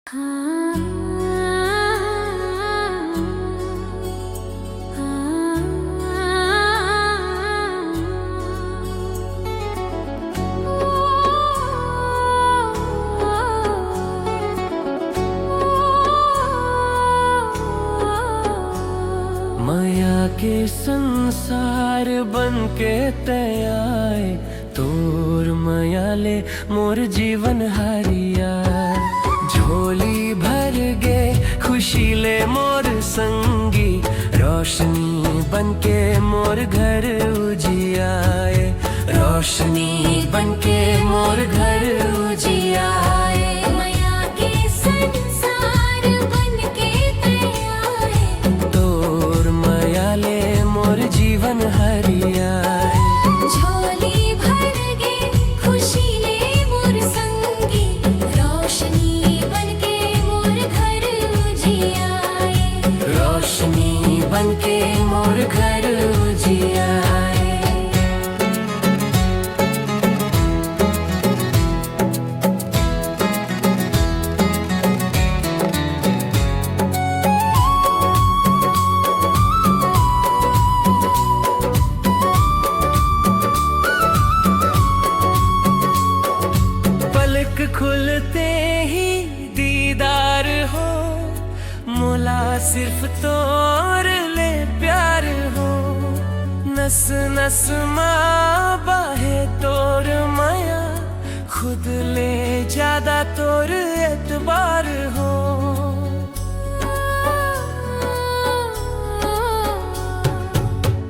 माया के संसार बन के तयाए तोर माया ले मोर जीवन हरिया। झोली भर गे खुशी ले मोर संगी, रोशनी बन के मोर घर उजियाए। रोशनी बन के मोर घर उजियाए। माया के संसार बन के तयाए तोर माया ले मोर जीवन हरिया। झोली भर गे खुशी ले मोर संगी, रोशनी बन के मोर घर उजियाए। रोशनी बन के मोर घर उजियाए। पलक खुलते ही दीदार हो, मोला सिर्फ तोर ले प्यार हो। नस नस माँ बाहे तोर माया, खुद ले ज्यादा तोर एतबार हो।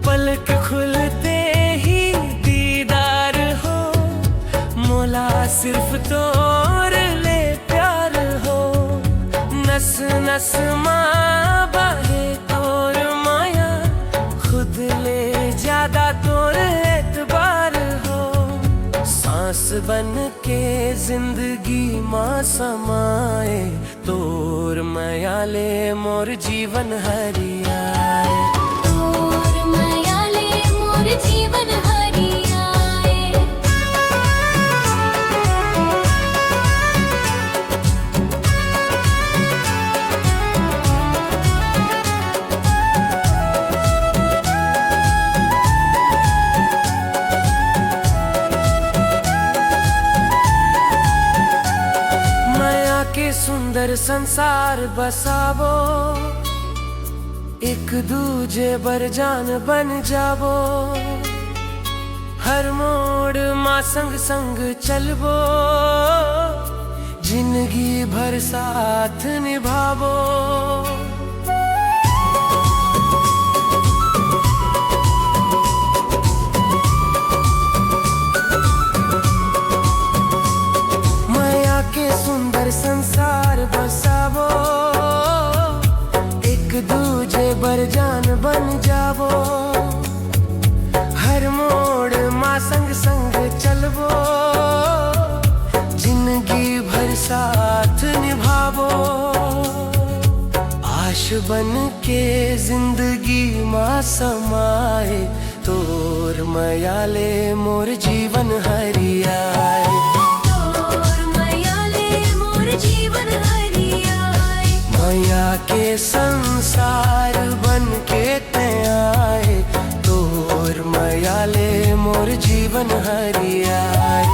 पलक खुलते ही दीदार हो, मोला सिर्फ तोर ले प्यार हो। नस नस माँ बाहे तोर माया, खुद ले ज्यादा तोर एतबार हो। सांस बन के जिंदगी माँ समाए, तोर माया ले मोर जीवन हरियाए। तोर माया ले मोर जीवन हरियाए। माया के सुंदर संसार बसावो, एक दूजे बर जान बन जावो। हर मोड़ माँ संग संग चलबो, जिंदगी भर साथ निभावो। माया के सुंदर संसार बसावो, एक दूजे बर जान बन जावो। हर मोड़ माँ संग संग चलबो, जिंदगी भर साथ निभावो। आश बन के जिंदगी माँ समाए, तोर माया ले मोर जीवन हरियाए। तोर माया ले मोर जीवन हरियाए। माया के संसार बन के तयाए, तोर माया ले मोर जीवन हरियाए।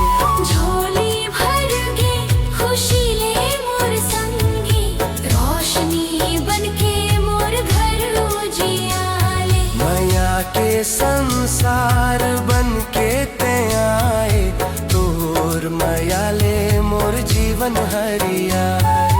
झोली भर गे खुशी ले मोर संगी, रोशनी बन के मोर घर उजियाले। माया के संसार बन के तयाए, तोर माया ले मोर जीवन हरियाए।